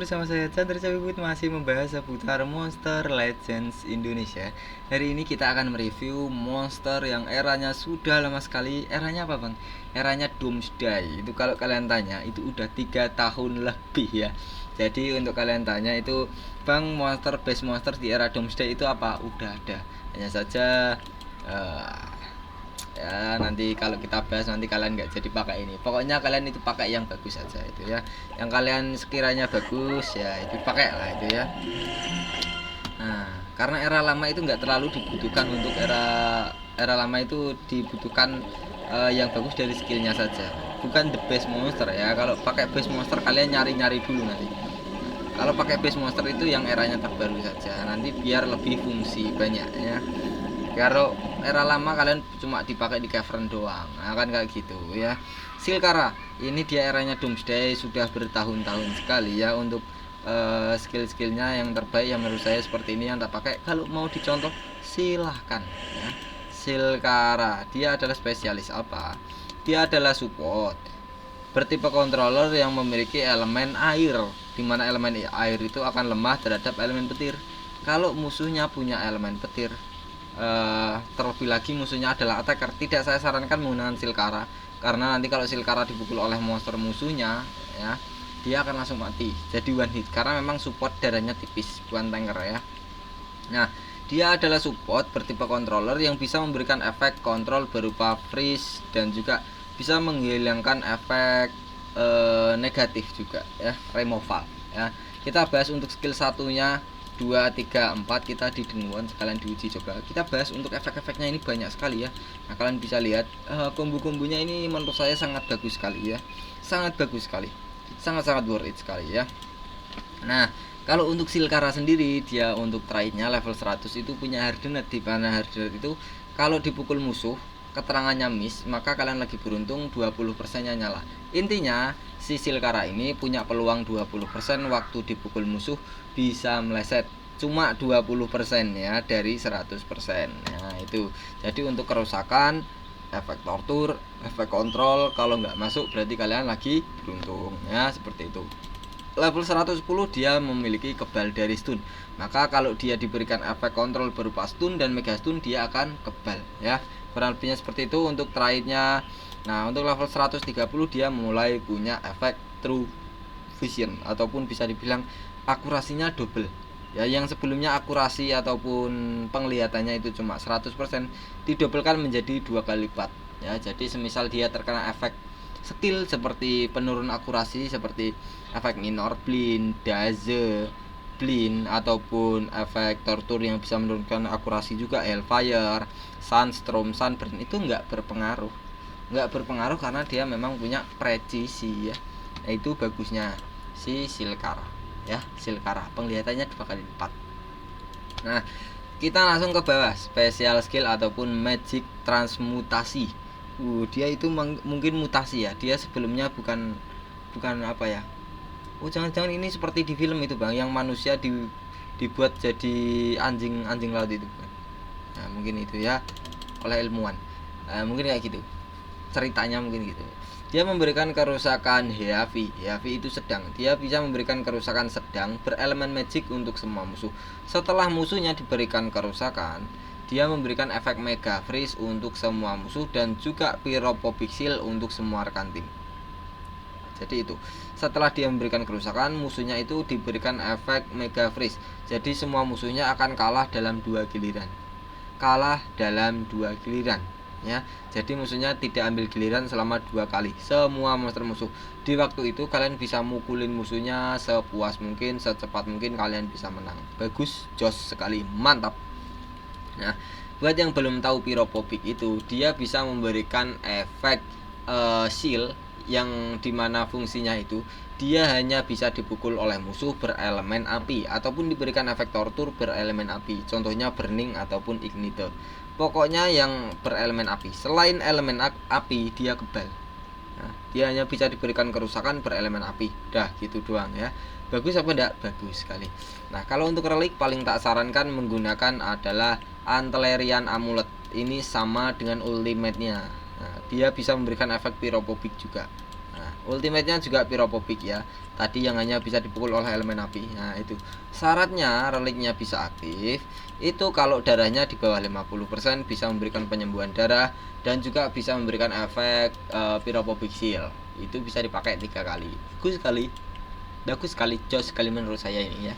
bersama saya Chandra Cabibut masih membahas seputar Monster Legends Indonesia. Hari ini kita akan mereview monster yang eranya sudah lama sekali. Eranya apa bang? Eranya Doomsday. Itu kalau kalian tanya itu udah 3 tahun lebih ya. Jadi untuk kalian tanya itu, bang, monster base monster di era Doomsday itu apa? Udah ada. Hanya saja ya nanti kalau kita bahas nanti kalian nggak jadi pakai ini. Pokoknya kalian itu pakai yang bagus saja itu ya. Yang kalian sekiranya bagus ya itu pakai lah itu ya. Nah, karena era lama itu nggak terlalu dibutuhkan untuk era lama itu dibutuhkan yang bagus dari skillnya saja, bukan the best monster ya. Kalau pakai best monster kalian nyari-nyari dulu nanti. Kalau pakai base monster itu yang eranya terbaru saja, nanti biar lebih fungsi banyak ya. Kalau era lama kalian cuma dipakai di cavern doang, nah, kan kayak gitu ya. Silkara ini dia eranya Doomsday, sudah bertahun-tahun sekali ya. Untuk skill-skillnya yang terbaik yang menurut saya seperti ini yang tak pakai. Kalau mau dicontoh silahkan ya. Silkara dia adalah spesialis apa? Dia adalah support bertipe controller yang memiliki elemen air, dimana elemen air itu akan lemah terhadap elemen petir. Kalau musuhnya punya elemen petir, terlebih lagi musuhnya adalah attacker, tidak saya sarankan menggunakan Silkara, karena nanti kalau Silkara dipukul oleh monster musuhnya ya, dia akan langsung mati jadi one hit, karena memang support darahnya tipis, bukan tanker ya. Nah, dia adalah support bertipe controller yang bisa memberikan efek kontrol berupa freeze dan juga bisa menghilangkan efek negatif juga ya, removal ya. Kita bahas untuk skill satunya 2, 3, 4 kita di denguan, sekalian diuji coba. Kita bahas untuk efek-efeknya, ini banyak sekali ya. Nah, kalian bisa lihat kombo-kombonya ini menurut saya sangat bagus sekali ya. Sangat bagus sekali. Sangat-sangat worth it sekali ya. Nah, kalau untuk Silkara sendiri, dia untuk try-nya level 100 itu punya hardened, di mana hardened itu kalau dipukul musuh keterangannya miss, maka kalian lagi beruntung 20%-nya nyala. Intinya si Silkara ini punya peluang 20% waktu dipukul musuh bisa meleset, cuma 20% ya dari 100%. Nah itu, jadi untuk kerusakan, efek tortur, efek kontrol, kalau nggak masuk berarti kalian lagi beruntung ya, seperti itu. Level 110 dia memiliki kebal dari stun, maka kalau dia diberikan efek kontrol berupa stun dan mega stun dia akan kebal ya, kurang lebihnya seperti itu untuk terakhirnya. Nah untuk level 130 dia mulai punya efek true vision, ataupun bisa dibilang akurasinya double ya. Yang sebelumnya akurasi ataupun penglihatannya itu cuma 100%, didobelkan menjadi 2 kali lipat ya. Jadi semisal dia terkena efek skill seperti penurun akurasi, seperti efek minor blind, daze blind, ataupun efek tortur yang bisa menurunkan akurasi juga, hellfire, sunstorm, sunburn, itu nggak berpengaruh karena dia memang punya presisi ya. Nah, itu bagusnya si Silkara ya. Silkara penglihatannya 2 kali lipat. Nah kita langsung ke bawah, special skill ataupun magic transmutasi. Dia itu mungkin mutasi ya. Dia sebelumnya bukan apa ya. Jangan-jangan ini seperti di film itu bang, yang manusia dibuat jadi anjing laut itu bang. Nah mungkin itu ya, oleh ilmuwan. Mungkin kayak gitu ceritanya, mungkin gitu. Dia memberikan kerusakan heavy itu sedang. Dia bisa memberikan kerusakan sedang berelemen magic untuk semua musuh. Setelah musuhnya diberikan kerusakan, dia memberikan efek mega freeze untuk semua musuh dan juga pyropobixil untuk semua rekan tim. Jadi itu, setelah dia memberikan kerusakan, musuhnya itu diberikan efek mega freeze. Jadi semua musuhnya akan kalah dalam 2 giliran. Ya. Jadi musuhnya tidak ambil giliran selama 2 kali. Semua monster musuh. Di waktu itu kalian bisa mukulin musuhnya sepuas mungkin, secepat mungkin kalian bisa menang. Bagus, jos sekali, mantap. Nah, buat yang belum tahu pyrophobic itu, dia bisa memberikan efek shield yang dimana fungsinya itu dia hanya bisa dipukul oleh musuh berelemen api, ataupun diberikan efek tortur berelemen api, contohnya burning ataupun ignite. Pokoknya yang berelemen api. Selain elemen api dia kebal. Nah, dia hanya bisa diberikan kerusakan berelemen api. Dah gitu doang ya. Bagus apa enggak? Bagus sekali. Nah kalau untuk relik paling tak sarankan menggunakan adalah Antlerian Amulet. Ini sama dengan ultimate-nya. Nah, dia bisa memberikan efek pyrophobic juga. Nah, Ultimate-nya juga Pyrophobik ya. Tadi yang hanya bisa dipukul oleh elemen api. Nah, itu. Syaratnya reliknya bisa aktif. Itu kalau darahnya di bawah 50% bisa memberikan penyembuhan darah dan juga bisa memberikan efek Pyrophobik Shield. Itu bisa dipakai 3 kali. Bagus sekali, jos sekali menurut saya ini ya.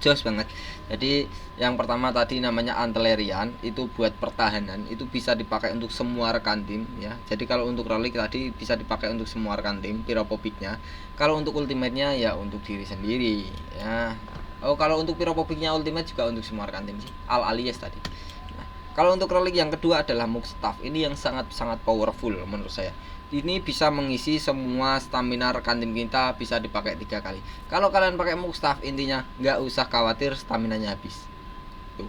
Jos banget. Jadi yang pertama tadi namanya Antlerian, itu buat pertahanan, itu bisa dipakai untuk semua rekan tim ya. Jadi kalau untuk relik tadi bisa dipakai untuk semua rekan tim Pyrophobiknya. Kalau untuk ultimate-nya ya untuk diri sendiri ya. Oh, kalau untuk Pyrophobiknya ultimate juga untuk semua rekan tim sih. Alias tadi. Nah, kalau untuk relik yang kedua adalah Mug Staff. Ini yang sangat powerful menurut saya. Ini bisa mengisi semua stamina rekan tim kita, bisa dipakai 3 kali. Kalau kalian pakai Mug Staff, intinya nggak usah khawatir staminanya habis. Tuh,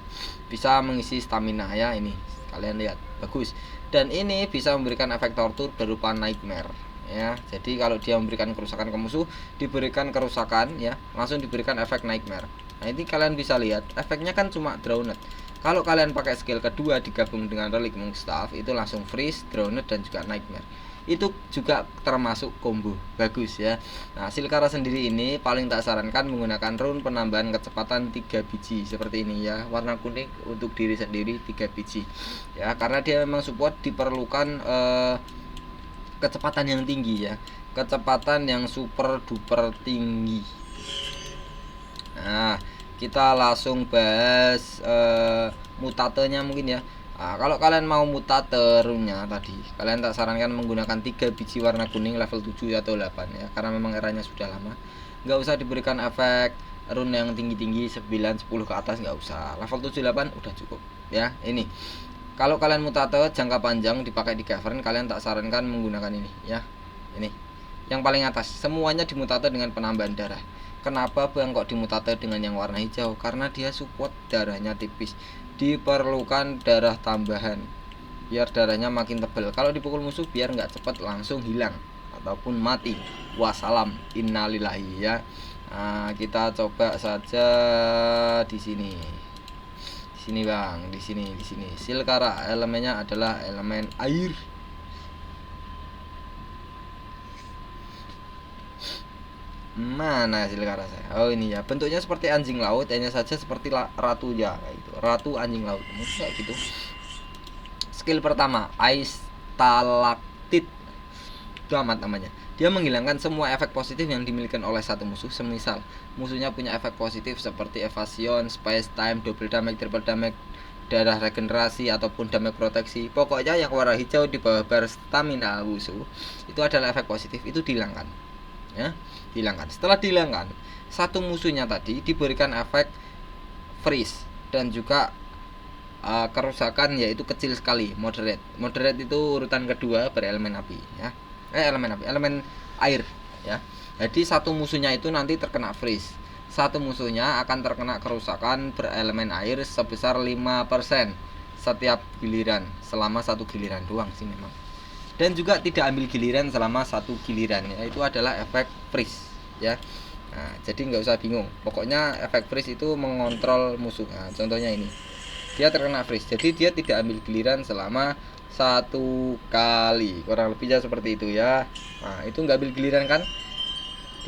bisa mengisi stamina ya, ini kalian lihat bagus. Dan ini bisa memberikan efek tortur berupa nightmare ya. Jadi kalau dia memberikan kerusakan ke musuh, diberikan kerusakan ya, langsung diberikan efek nightmare. Nah, ini kalian bisa lihat efeknya kan cuma drowned. Kalau kalian pakai skill kedua digabung dengan relik Mug Staff, itu langsung freeze, drowned dan juga nightmare. Itu juga termasuk combo bagus ya. Nah, Silkara sendiri ini paling tak sarankan menggunakan rune penambahan kecepatan 3 biji seperti ini ya, warna kuning untuk diri sendiri 3 biji ya, karena dia memang support diperlukan kecepatan yang tinggi ya, kecepatan yang super duper tinggi. Nah, kita langsung bahas mutatenya mungkin ya. Nah, kalau kalian mau mutate rune-nya tadi, kalian tak sarankan menggunakan 3 biji warna kuning level 7 atau 8 ya, karena memang eranya sudah lama. Nggak usah diberikan efek rune yang tinggi-tinggi 9, 10 ke atas, nggak usah. Level 7, 8 udah cukup ya. Ini kalau kalian mutate jangka panjang dipakai di Cavern, kalian tak sarankan menggunakan ini ya. Ini yang paling atas, semuanya dimutate dengan penambahan darah. Kenapa Bang kok dimutate dengan yang warna hijau? Karena dia support darahnya tipis, diperlukan darah tambahan biar darahnya makin tebal. Kalau dipukul musuh biar nggak cepat langsung hilang ataupun mati. Wassalam, innalillahi ya. Nah, kita coba saja di sini. Di sini Bang, di sini. Silkara elemennya adalah elemen air. Mana Silkara saya? Oh, ini ya. Bentuknya seperti anjing laut, hanya saja seperti ratu ya, kayak gitu. Ratu anjing laut. Mungkin kayak gitu. Skill pertama, Ice Stalactite. Itu amat namanya. Dia menghilangkan semua efek positif yang dimiliki oleh satu musuh. Semisal musuhnya punya efek positif seperti evasion, space time, double damage, triple damage, darah regenerasi ataupun damage proteksi. Pokoknya yang warna hijau di bawah bar stamina musuh itu adalah efek positif, itu dihilangkan. Ya, dihilangkan. Setelah dihilangkan, satu musuhnya tadi diberikan efek freeze dan juga kerusakan yaitu kecil sekali, moderate. Moderate itu urutan kedua berelemen api ya. Elemen air ya. Jadi satu musuhnya itu nanti terkena freeze. Satu musuhnya akan terkena kerusakan berelemen air sebesar 5% setiap giliran, selama 1 giliran doang sih memang. Dan juga tidak ambil giliran selama 1 giliran ya, itu adalah efek freeze ya. Nah, jadi nggak usah bingung, pokoknya efek freeze itu mengontrol musuh. Nah, contohnya ini, dia terkena freeze, jadi dia tidak ambil giliran selama 1 kali, kurang lebihnya seperti itu ya. Nah, itu nggak ambil giliran kan,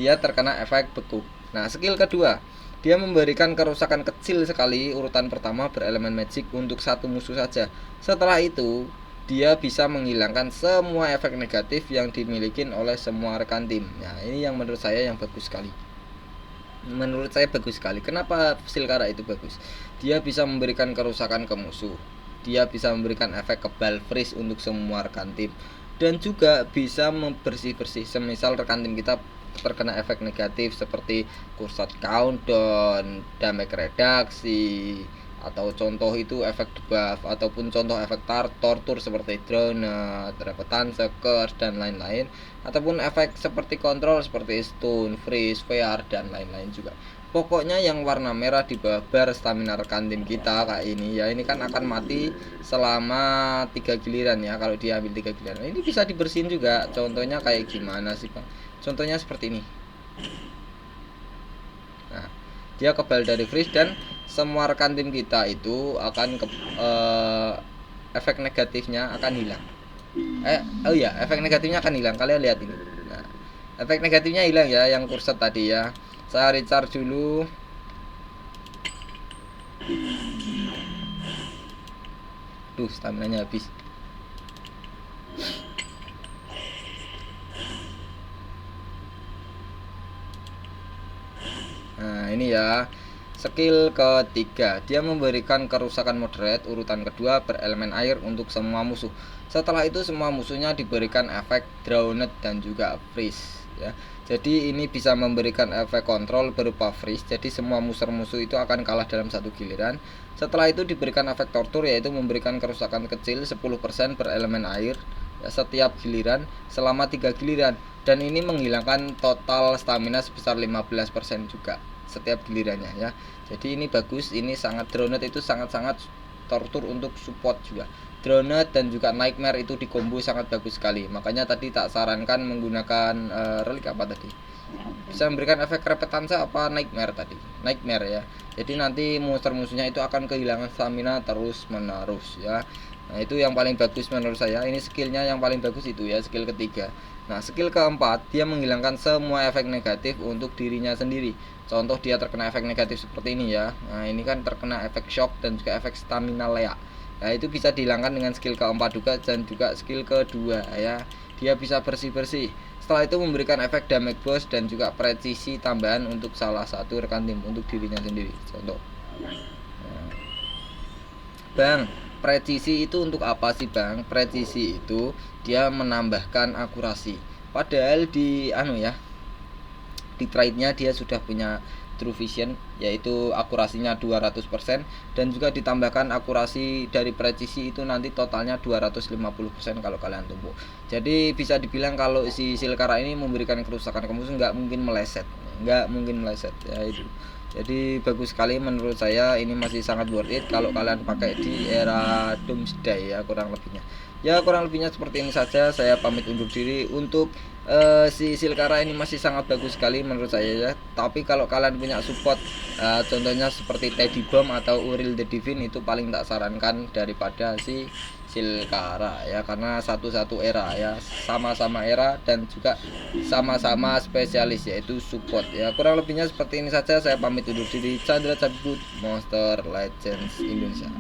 dia terkena efek beku. Nah, skill kedua, dia memberikan kerusakan kecil sekali, urutan pertama berelemen magic untuk satu musuh saja. Setelah itu dia bisa menghilangkan semua efek negatif yang dimiliki oleh semua rekan tim. Nah, ini yang menurut saya yang bagus sekali. Menurut saya bagus sekali. Kenapa Silkara itu bagus? Dia bisa memberikan kerusakan ke musuh. Dia bisa memberikan efek kebal freeze untuk semua rekan tim. Dan juga bisa membersih-bersih. Semisal rekan tim kita terkena efek negatif seperti kursat countdown, damage reduksi, atau contoh itu efek debuff, ataupun contoh efek tortur seperti drone, repetan, curse dan lain-lain, ataupun efek seperti kontrol seperti stun, freeze, VR dan lain-lain juga. Pokoknya yang warna merah di bawah bar stamina rekan tim kita kayak ini ya, ini kan akan mati selama 3 giliran ya. Kalau dia ambil 3 giliran ini bisa dibersihin juga. Contohnya kayak gimana sih Bang? Contohnya seperti ini. Nah, dia kebal dari freeze dan semua rekan tim kita itu akan efek negatifnya akan hilang. Efek negatifnya akan hilang. Kalian lihat ini. Nah, Efek negatifnya hilang ya, yang kurset tadi ya. Saya recharge dulu. Duh, stamina-nya habis. Nah, ini ya. Skill ketiga, dia memberikan kerusakan moderate. Urutan kedua berelemen air untuk semua musuh. Setelah itu semua musuhnya diberikan efek drowned dan juga freeze ya. Jadi ini bisa memberikan efek kontrol berupa freeze. Jadi semua musuh-musuh itu akan kalah dalam satu giliran. Setelah itu diberikan efek tortur, yaitu memberikan kerusakan kecil 10% berelemen air ya, setiap giliran selama 3 giliran, dan ini menghilangkan total stamina sebesar 15% juga setiap gilirannya ya. Jadi ini bagus, ini sangat drowned itu sangat-sangat tortur untuk support juga. Drowned dan juga nightmare itu di combo sangat bagus sekali. Makanya tadi tak sarankan menggunakan relik apa tadi? Bisa memberikan efek repetansa apa nightmare tadi? Nightmare ya. Jadi nanti monster-musuhnya itu akan kehilangan stamina terus menerus ya. Nah, itu yang paling bagus menurut saya. Ini skillnya yang paling bagus itu ya, skill ketiga. Nah, skill keempat, dia menghilangkan semua efek negatif untuk dirinya sendiri. Contoh dia terkena efek negatif seperti ini ya. Nah, ini kan terkena efek shock dan juga efek stamina leak. Nah, itu bisa dihilangkan dengan skill keempat juga, dan juga skill kedua ya. Dia bisa bersih-bersih. Setelah itu memberikan efek damage boost dan juga presisi tambahan untuk salah satu rekan tim, untuk dirinya sendiri. Contoh. Nah, Bang, presisi itu untuk apa sih Bang? Presisi itu dia menambahkan akurasi. Padahal di di trade-nya dia sudah punya True Vision, yaitu akurasinya 200%, dan juga ditambahkan akurasi dari presisi itu nanti totalnya 250% kalau kalian tumbuk. Jadi bisa dibilang kalau si Silkara ini memberikan kerusakan ke musuh nggak mungkin meleset ya itu. Jadi bagus sekali menurut saya, ini masih sangat worth it kalau kalian pakai di era Doomsday ya, kurang lebihnya. Ya kurang lebihnya seperti ini saja, saya pamit undur diri. Untuk si Silkara ini masih sangat bagus sekali menurut saya ya. Tapi kalau kalian punya support contohnya seperti Teddy Bomb atau Uriel the Divine, itu paling tak sarankan daripada si Silkara ya, karena satu-satu era ya, sama-sama era dan juga sama-sama spesialis yaitu support ya. Kurang lebihnya seperti ini saja, saya pamit undur diri. Chandra Cabut, Monster Legends Indonesia.